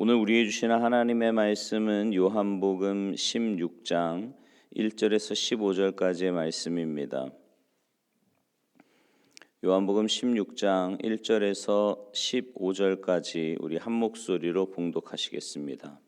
오늘 우리에게 주시는 하나님의 말씀은 요한복음 16장 1절에서 15절까지의 말씀입니다. 요한복음 16장 1절에서 15절까지 우리 한 목소리로 봉독하시겠습니다.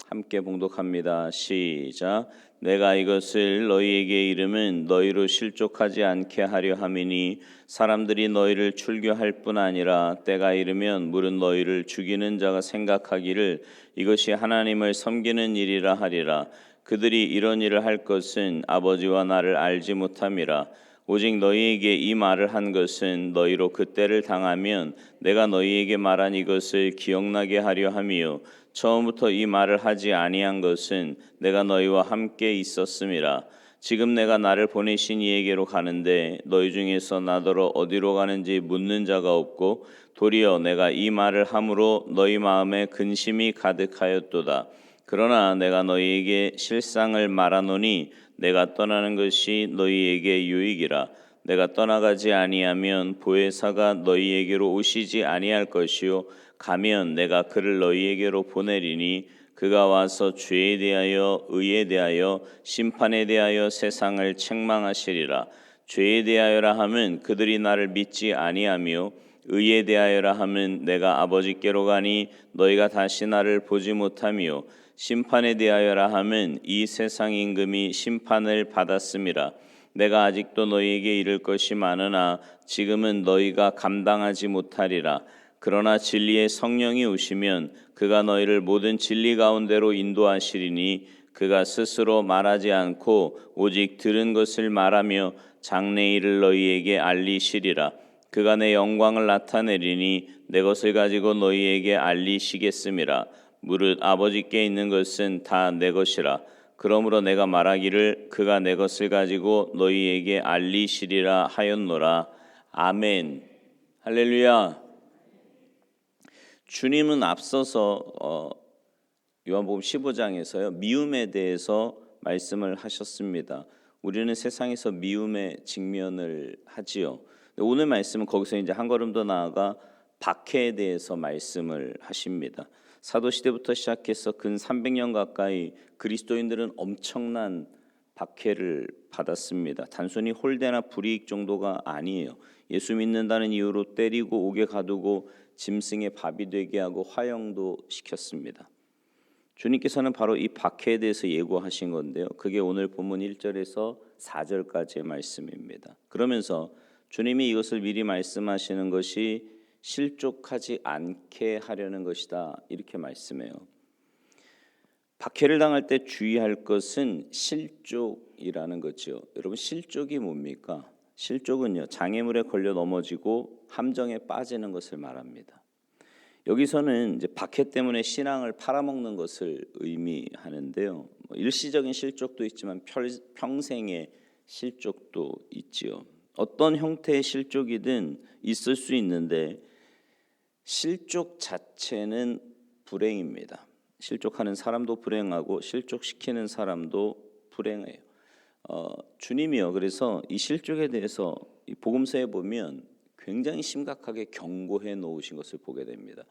함께 봉독합니다. 시작. 내가 이것을 너희에게 이름은 너희로 실족하지 않게 하려 함이니 사람들이 너희를 출교할 뿐 아니라 때가 이르면 물은 너희를 죽이는 자가 생각하기를 이것이 하나님을 섬기는 일이라 하리라. 그들이 이런 일을 할 것은 아버지와 나를 알지 못함이라. 오직 너희에게 이 말을 한 것은 너희로 그때를 당하면 내가 너희에게 말한 이것을 기억나게 하려 함이요 처음부터 이 말을 하지 아니한 것은 내가 너희와 함께 있었음이라. 지금 내가 나를 보내신 이에게로 가는데 너희 중에서 나더러 어디로 가는지 묻는 자가 없고 도리어 내가 이 말을 함으로 너희 마음에 근심이 가득하였도다. 그러나 내가 너희에게 실상을 말하노니 내가 떠나는 것이 너희에게 유익이라. 내가 떠나가지 아니하면 보혜사가 너희에게로 오시지 아니할 것이요 가면 내가 그를 너희에게로 보내리니 그가 와서 죄에 대하여 의에 대하여 심판에 대하여 세상을 책망하시리라. 죄에 대하여라 함은 그들이 나를 믿지 아니하며 의에 대하여라 함은 내가 아버지께로 가니 너희가 다시 나를 보지 못하며 심판에 대하여라 함은 이 세상 임금이 심판을 받았음이라. 내가 아직도 너희에게 이를 것이 많으나 지금은 너희가 감당하지 못하리라. 그러나 진리의 성령이 오시면 그가 너희를 모든 진리 가운데로 인도하시리니 그가 스스로 말하지 않고 오직 들은 것을 말하며 장래일을 너희에게 알리시리라. 그가 내 영광을 나타내리니 내 것을 가지고 너희에게 알리시겠음이라. 무릇 아버지께 있는 것은 다 내 것이라. 그러므로 내가 말하기를 그가 내 것을 가지고 너희에게 알리시리라 하였노라. 아멘. 할렐루야. 주님은 앞서서 요한복음 15장에서요 미움에 대해서 말씀을 하셨습니다. 우리는 세상에서 미움에 직면을 하지요. 오늘 말씀은 거기서 이제 한 걸음 더 나아가 박해에 대해서 말씀을 하십니다. 사도시대부터 시작해서 근 300년 가까이 그리스도인들은 엄청난 박해를 받았습니다. 단순히 홀대나 불이익 정도가 아니에요. 예수 믿는다는 이유로 때리고 옥에 가두고 짐승의 밥이 되게 하고 화형도 시켰습니다. 주님께서는 바로 이 박해에 대해서 예고하신 건데요. 그게 오늘 본문 1절에서 4절까지의 말씀입니다. 그러면서 주님이 이것을 미리 말씀하시는 것이 실족하지 않게 하려는 것이다 이렇게 말씀해요. 박해를 당할 때 주의할 것은 실족이라는 거죠. 여러분 실족이 뭡니까? 실족은요 장애물에 걸려 넘어지고 함정에 빠지는 것을 말합니다. 여기서는 이제 박해 때문에 신앙을 팔아먹는 것을 의미하는데요. 일시적인 실족도 있지만 평생의 실족도 있지요. 어떤 형태의 실족이든 있을 수 있는데 실족 자체는 불행입니다. 실족하는 사람도 불행하고 실족시키는 사람도 불행해요. 주님이요. 그래서 이 실족에 대해서 이 복음서에 보면 굉장히 심각하게 경고해 놓으신 것을 보게 됩니다.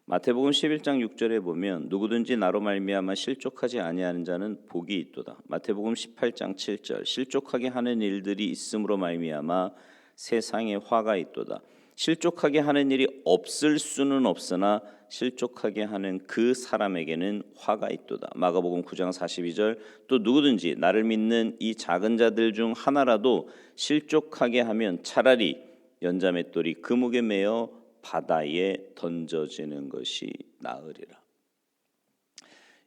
마태복음 11장 6절에 보면 누구든지 나로 말미암아 실족하지 아니하는 자는 복이 있도다. 마태복음 18장 7절 실족하게 하는 일들이 있음으로 말미암아 세상에 화가 있도다. 실족하게 하는 일이 없을 수는 없으나 실족하게 하는 그 사람에게는 화가 있도다. 마가복음 9장 42절 또 누구든지 나를 믿는 이 작은 자들 중 하나라도 실족하게 하면 차라리 연자맷돌이 그목에 매어 바다에 던져지는 것이 나으리라.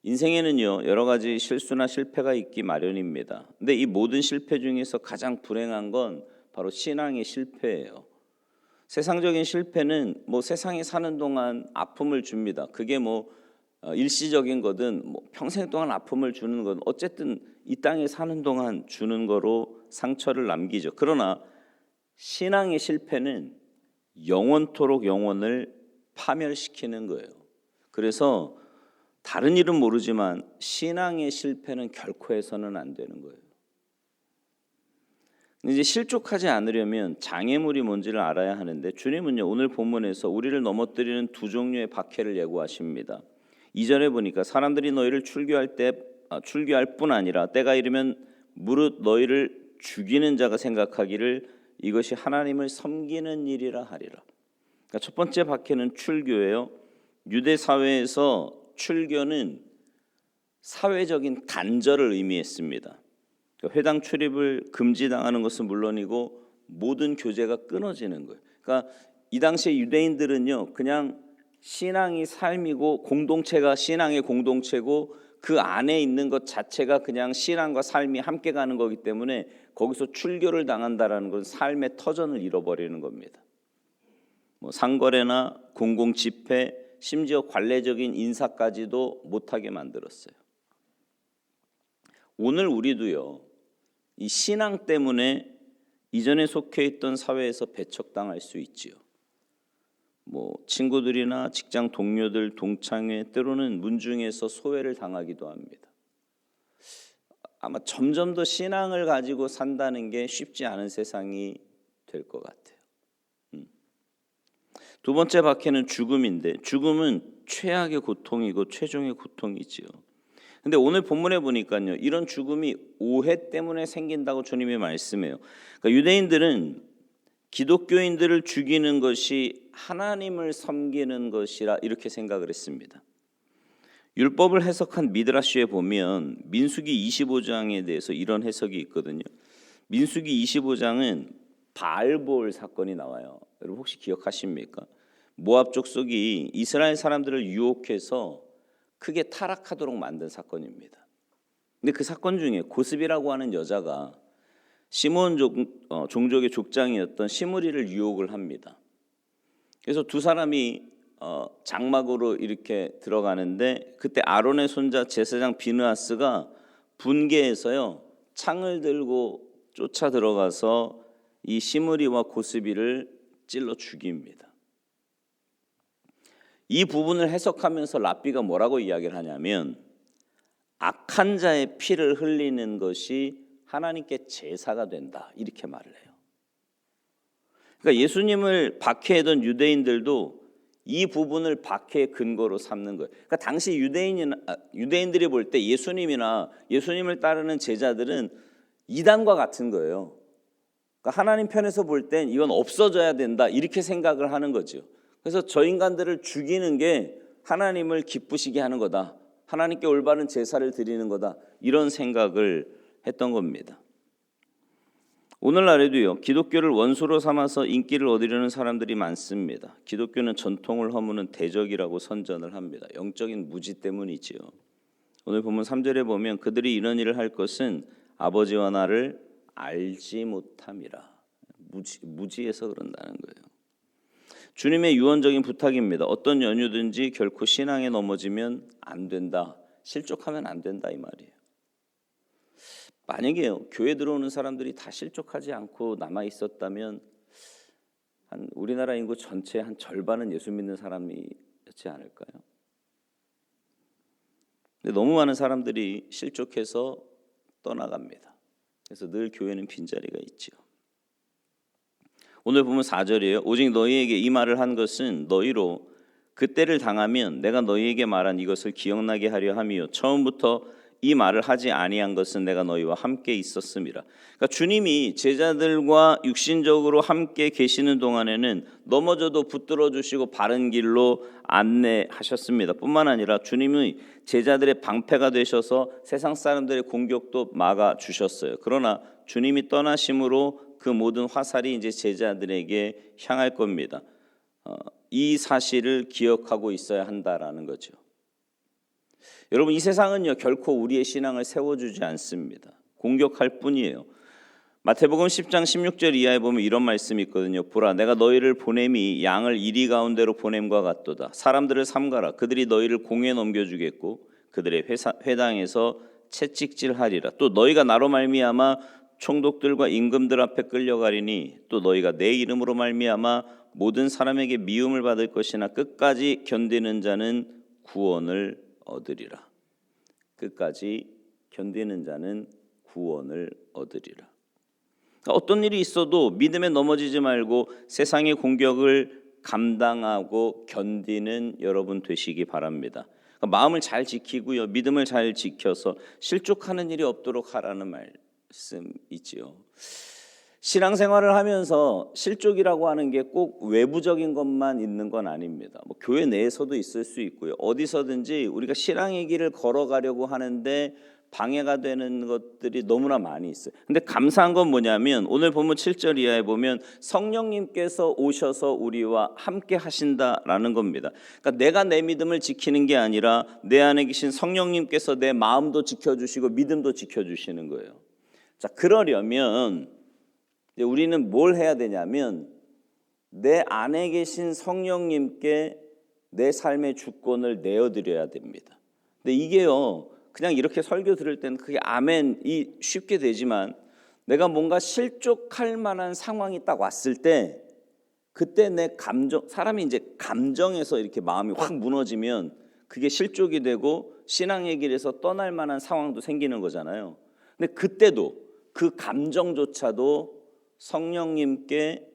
인생에는요 여러 가지 실수나 실패가 있기 마련입니다. 근데 이 모든 실패 중에서 가장 불행한 건 바로 신앙의 실패예요. 세상적인 실패는 세상에 사는 동안 아픔을 줍니다. 그게 일시적인 거든 평생 동안 아픔을 주는 건 어쨌든 이 땅에 사는 동안 주는 거로 상처를 남기죠. 그러나 신앙의 실패는 영원토록 영혼을 파멸시키는 거예요. 그래서 다른 일은 모르지만 신앙의 실패는 결코 해서는 안 되는 거예요. 이제 실족하지 않으려면 장애물이 뭔지를 알아야 하는데 주님은요 오늘 본문에서 우리를 넘어뜨리는 두 종류의 박해를 예고하십니다. 2절에 보니까 사람들이 너희를 출교할 뿐 아니라 때가 이르면 무릇 너희를 죽이는 자가 생각하기를 이것이 하나님을 섬기는 일이라 하리라. 그러니까 첫 번째 박해는 출교예요. 유대 사회에서 출교는 사회적인 단절을 의미했습니다. 회당 출입을 금지당하는 것은 물론이고 모든 교제가 끊어지는 거예요. 그러니까 이 당시에 유대인들은요 그냥 신앙이 삶이고 공동체가 신앙의 공동체고 그 안에 있는 것 자체가 그냥 신앙과 삶이 함께 가는 거기 때문에 거기서 출교를 당한다라는 건 삶의 터전을 잃어버리는 겁니다. 뭐 상거래나 공공 집회, 심지어 관례적인 인사까지도 못하게 만들었어요. 오늘 우리도요 이 신앙 때문에 이전에 속해 있던 사회에서 배척당할 수 있지요. 뭐 친구들이나 직장 동료들, 동창회, 때로는 문중에서 소외를 당하기도 합니다. 아마 점점 더 신앙을 가지고 산다는 게 쉽지 않은 세상이 될 것 같아요. 두 번째 박해는 죽음인데 죽음은 최악의 고통이고 최종의 고통이지요. 근데 오늘 본문에 보니까요 이런 죽음이 오해 때문에 생긴다고 주님이 말씀해요. 그러니까 유대인들은 기독교인들을 죽이는 것이 하나님을 섬기는 것이라 이렇게 생각을 했습니다. 율법을 해석한 미드라시에 보면 민수기 25장에 대해서 이런 해석이 있거든요. 민수기 25장은 바알볼 사건이 나와요. 여러분 혹시 기억하십니까? 모압 족속이 이스라엘 사람들을 유혹해서 크게 타락하도록 만든 사건입니다. 근데 그 사건 중에 고스비라고 하는 여자가 시므온 종족의 족장이었던 시므리를 유혹을 합니다. 그래서 두 사람이 장막으로 이렇게 들어가는데 그때 아론의 손자 제사장 비느하스가 분개해서요 창을 들고 쫓아 들어가서 이 시므리와 고스비를 찔러 죽입니다. 이 부분을 해석하면서 랍비가 뭐라고 이야기를 하냐면 악한 자의 피를 흘리는 것이 하나님께 제사가 된다 이렇게 말을 해요. 그러니까 예수님을 박해하던 유대인들도 이 부분을 박해의 근거로 삼는 거예요. 그러니까 당시 유대인들이 볼 때 예수님이나 예수님을 따르는 제자들은 이단과 같은 거예요. 그러니까 하나님 편에서 볼 땐 이건 없어져야 된다 이렇게 생각을 하는 거죠. 그래서 저 인간들을 죽이는 게 하나님을 기쁘시게 하는 거다. 하나님께 올바른 제사를 드리는 거다. 이런 생각을 했던 겁니다. 오늘날에도요. 기독교를 원수로 삼아서 인기를 얻으려는 사람들이 많습니다. 기독교는 전통을 허무는 대적이라고 선전을 합니다. 영적인 무지 때문이지요. 오늘 본문 3절에 보면 그들이 이런 일을 할 것은 아버지와 나를 알지 못함이라. 무지해서 그런다는 거예요. 주님의 유언적인 부탁입니다. 어떤 연유든지 결코 신앙에 넘어지면 안 된다. 실족하면 안 된다 이 말이에요. 만약에요 교회 들어오는 사람들이 다 실족하지 않고 남아 있었다면 한 우리나라 인구 전체 한 절반은 예수 믿는 사람이었지 않을까요? 근데 너무 많은 사람들이 실족해서 떠나갑니다. 그래서 늘 교회는 빈자리가 있죠. 오늘 보면 4절이에요. 오직 너희에게 이 말을 한 것은 너희로 그때를 당하면 내가 너희에게 말한 이것을 기억나게 하려 함이요 처음부터 이 말을 하지 아니한 것은 내가 너희와 함께 있었음이라. 그러니까 주님이 제자들과 육신적으로 함께 계시는 동안에는 넘어져도 붙들어 주시고 바른 길로 안내하셨습니다. 뿐만 아니라 주님이 제자들의 방패가 되셔서 세상 사람들의 공격도 막아 주셨어요. 그러나 주님이 떠나심으로 그 모든 화살이 이제 제자들에게 향할 겁니다. 이 사실을 기억하고 있어야 한다라는 거죠. 여러분 이 세상은요 결코 우리의 신앙을 세워주지 않습니다. 공격할 뿐이에요. 마태복음 10장 16절 이하에 보면 이런 말씀이 있거든요. 보라 내가 너희를 보냄이 양을 이리 가운데로 보냄과 같도다. 사람들을 삼가라. 그들이 너희를 공에 넘겨주겠고 그들의 회당에서 채찍질하리라. 또 너희가 나로 말미암아 총독들과 임금들 앞에 끌려가리니 또 너희가 내 이름으로 말미암아 모든 사람에게 미움을 받을 것이나 끝까지 견디는 자는 구원을 얻으리라. 끝까지 견디는 자는 구원을 얻으리라. 어떤 일이 있어도 믿음에 넘어지지 말고 세상의 공격을 감당하고 견디는 여러분 되시기 바랍니다. 마음을 잘 지키고요, 믿음을 잘 지켜서 실족하는 일이 없도록 하라는 말씀이지요. 신앙생활을 하면서 실족이라고 하는 게 꼭 외부적인 것만 있는 건 아닙니다. 뭐 교회 내에서도 있을 수 있고요, 어디서든지 우리가 신앙의 길을 걸어가려고 하는데 방해가 되는 것들이 너무나 많이 있어요. 근데 감사한 건 뭐냐면 오늘 본문 7절 이하에 보면 성령님께서 오셔서 우리와 함께 하신다라는 겁니다. 그러니까 내가 내 믿음을 지키는 게 아니라 내 안에 계신 성령님께서 내 마음도 지켜주시고 믿음도 지켜주시는 거예요. 자, 그러려면 우리는 뭘 해야 되냐면 내 안에 계신 성령님께 내 삶의 주권을 내어드려야 됩니다. 근데 이게요, 그냥 이렇게 설교 들을 때는 그게 아멘이 쉽게 되지만 내가 뭔가 실족할 만한 상황이 딱 왔을 때 그때 내 감정, 사람이 이제 감정에서 이렇게 마음이 확 무너지면 그게 실족이 되고 신앙의 길에서 떠날 만한 상황도 생기는 거잖아요. 근데 그때도 그 감정조차도 성령님께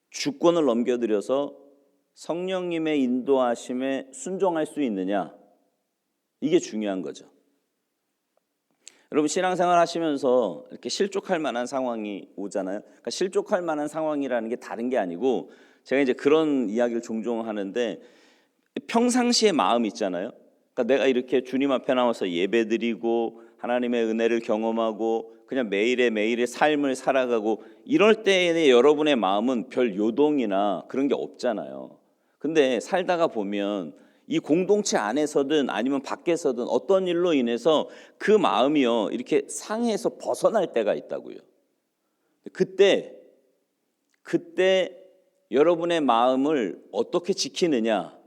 주권을 넘겨드려서 성령님의 인도하심에 순종할 수 있느냐, 이게 중요한 거죠. 여러분 신앙생활 하시면서 이렇게 실족할 만한 상황이 오잖아요. 그러니까 실족할 만한 상황이라는 게 다른 게 아니고, 제가 이제 그런 이야기를 종종 하는데 평상시의 마음 있잖아요. 그러니까 내가 이렇게 주님 앞에 나와서 예배드리고 하나님의 은혜를 경험하고 그냥 매일의 삶을 살아가고 이럴 때의 여러분의 마음은 별 요동이나 그런 게 없잖아요. 근데 살다가 보면 이 공동체 안에서든 아니면 밖에서든 어떤 일로 인해서 그 마음이요 이렇게 상해서 벗어날 때가 있다고요. 그때 여러분의 마음을 어떻게 지키느냐,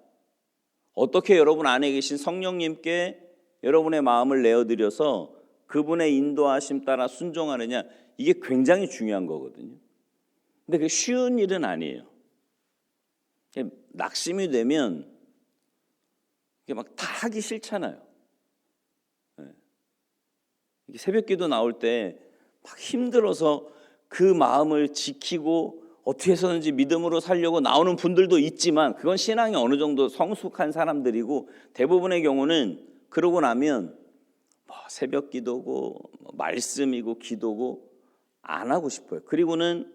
어떻게 여러분 안에 계신 성령님께 여러분의 마음을 내어드려서 그분의 인도하심 따라 순종하느냐, 이게 굉장히 중요한 거거든요. 근데 그게 쉬운 일은 아니에요. 낙심이 되면 이게 막 다 하기 싫잖아요. 새벽기도 나올 때 막 힘들어서 그 마음을 지키고 어떻게 해서든지 믿음으로 살려고 나오는 분들도 있지만 그건 신앙이 어느 정도 성숙한 사람들이고, 대부분의 경우는 그러고 나면 새벽기도고 말씀이고 기도고 안 하고 싶어요. 그리고는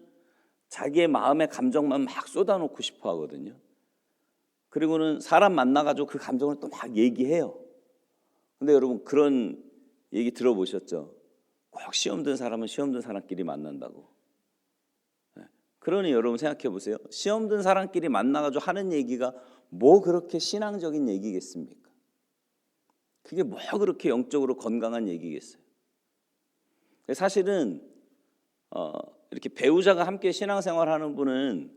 자기의 마음의 감정만 막 쏟아놓고 싶어 하거든요. 그리고는 사람 만나가지고 그 감정을 또 막 얘기해요. 근데 여러분 그런 얘기 들어보셨죠? 꼭 시험 든 사람은 시험 든 사람끼리 만난다고. 그러니 여러분 생각해 보세요. 시험 든 사람끼리 만나가지고 하는 얘기가 뭐 그렇게 신앙적인 얘기겠습니까? 그게 뭐 그렇게 영적으로 건강한 얘기겠어요? 사실은 이렇게 배우자가 함께 신앙생활하는 분은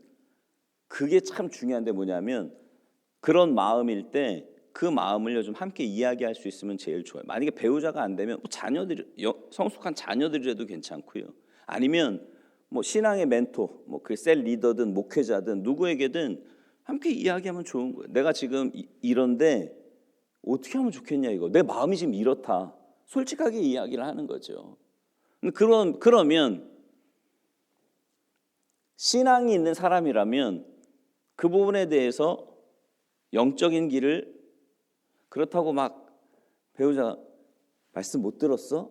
그게 참 중요한데 뭐냐면 그런 마음일 때 그 마음을 좀 함께 이야기할 수 있으면 제일 좋아요. 만약에 배우자가 안 되면 자녀들, 성숙한 자녀들이라도 괜찮고요. 아니면 뭐 신앙의 멘토, 뭐 그 셀 리더든 목회자든 누구에게든 함께 이야기하면 좋은 거예요. 내가 지금 이런데 어떻게 하면 좋겠냐, 이거 내 마음이 지금 이렇다, 솔직하게 이야기를 하는 거죠. 그러면 신앙이 있는 사람이라면 그 부분에 대해서 영적인 길을, 그렇다고 막 배우자가 말씀 못 들었어?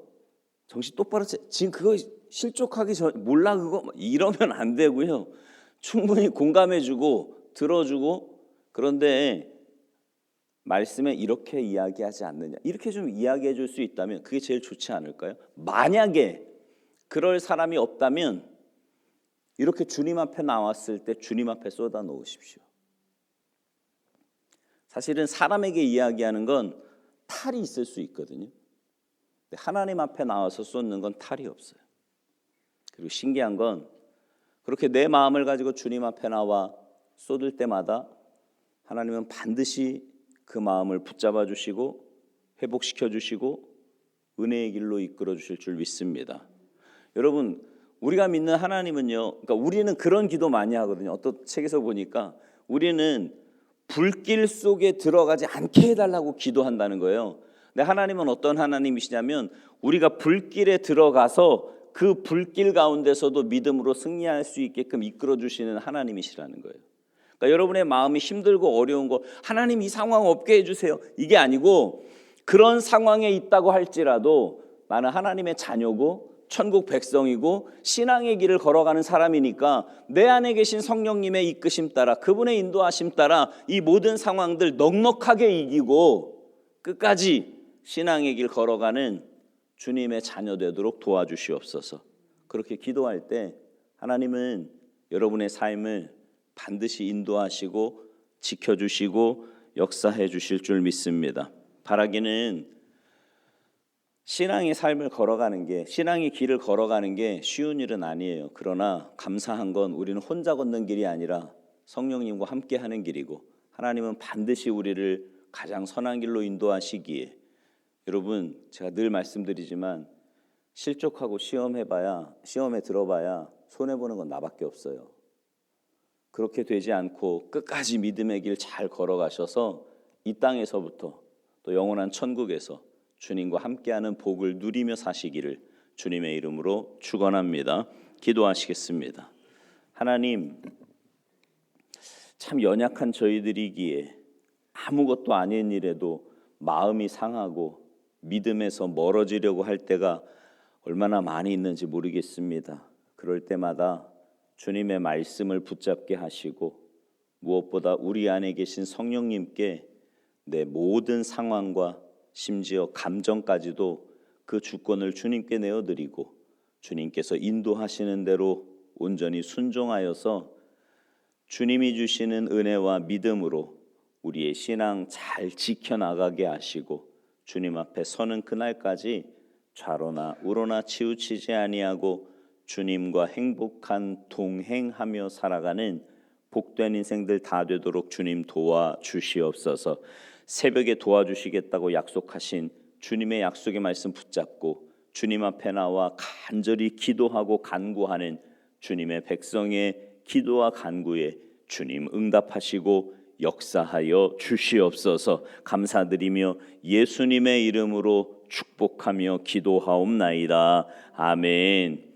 정신 똑바로 지금 그거 실족하기 전 몰라 그거? 이러면 안 되고요. 충분히 공감해주고 들어주고, 그런데 말씀에 이렇게 이야기하지 않느냐, 이렇게 좀 이야기해 줄 수 있다면 그게 제일 좋지 않을까요? 만약에 그럴 사람이 없다면 이렇게 주님 앞에 나왔을 때 주님 앞에 쏟아 놓으십시오. 사실은 사람에게 이야기하는 건 탈이 있을 수 있거든요. 근데 하나님 앞에 나와서 쏟는 건 탈이 없어요. 그리고 신기한 건 그렇게 내 마음을 가지고 주님 앞에 나와 쏟을 때마다 하나님은 반드시 그 마음을 붙잡아 주시고 회복시켜 주시고 은혜의 길로 이끌어 주실 줄 믿습니다. 여러분, 우리가 믿는 하나님은요, 그러니까 우리는 그런 기도 많이 하거든요. 어떤 책에서 보니까 우리는 불길 속에 들어가지 않게 해달라고 기도한다는 거예요. 근데 하나님은 어떤 하나님이시냐면 우리가 불길에 들어가서 그 불길 가운데서도 믿음으로 승리할 수 있게끔 이끌어 주시는 하나님이시라는 거예요. 그러니까 여러분의 마음이 힘들고 어려운 거 하나님 이 상황 없게 해주세요 이게 아니고, 그런 상황에 있다고 할지라도 나는 하나님의 자녀고 천국 백성이고 신앙의 길을 걸어가는 사람이니까 내 안에 계신 성령님의 이끄심 따라, 그분의 인도하심 따라 이 모든 상황들 넉넉하게 이기고 끝까지 신앙의 길 걸어가는 주님의 자녀 되도록 도와주시옵소서. 그렇게 기도할 때 하나님은 여러분의 삶을 반드시 인도하시고 지켜주시고 역사해 주실 줄 믿습니다. 바라기는 신앙의 삶을 걸어가는 게, 신앙의 길을 걸어가는 게 쉬운 일은 아니에요. 그러나 감사한 건 우리는 혼자 걷는 길이 아니라 성령님과 함께 하는 길이고, 하나님은 반드시 우리를 가장 선한 길로 인도하시기에, 여러분 제가 늘 말씀드리지만 실족하고 시험에 들어봐야 손해보는 건 나밖에 없어요. 그렇게 되지 않고 끝까지 믿음의 길 잘 걸어가셔서 이 땅에서부터 또 영원한 천국에서 주님과 함께하는 복을 누리며 사시기를 주님의 이름으로 축원합니다. 기도하시겠습니다. 하나님, 참 연약한 저희들이기에 아무것도 아닌 일에도 마음이 상하고 믿음에서 멀어지려고 할 때가 얼마나 많이 있는지 모르겠습니다. 그럴 때마다 주님의 말씀을 붙잡게 하시고, 무엇보다 우리 안에 계신 성령님께 내 모든 상황과 심지어 감정까지도 그 주권을 주님께 내어드리고, 주님께서 인도하시는 대로 온전히 순종하여서 주님이 주시는 은혜와 믿음으로 우리의 신앙 잘 지켜나가게 하시고, 주님 앞에 서는 그날까지 좌로나 우로나 치우치지 아니하고 주님과 행복한 동행하며 살아가는 복된 인생들 다 되도록 주님 도와주시옵소서. 새벽에 도와주시겠다고 약속하신 주님의 약속의 말씀 붙잡고 주님 앞에 나와 간절히 기도하고 간구하는 주님의 백성의 기도와 간구에 주님 응답하시고 역사하여 주시옵소서. 감사드리며 예수님의 이름으로 축복하며 기도하옵나이다. 아멘.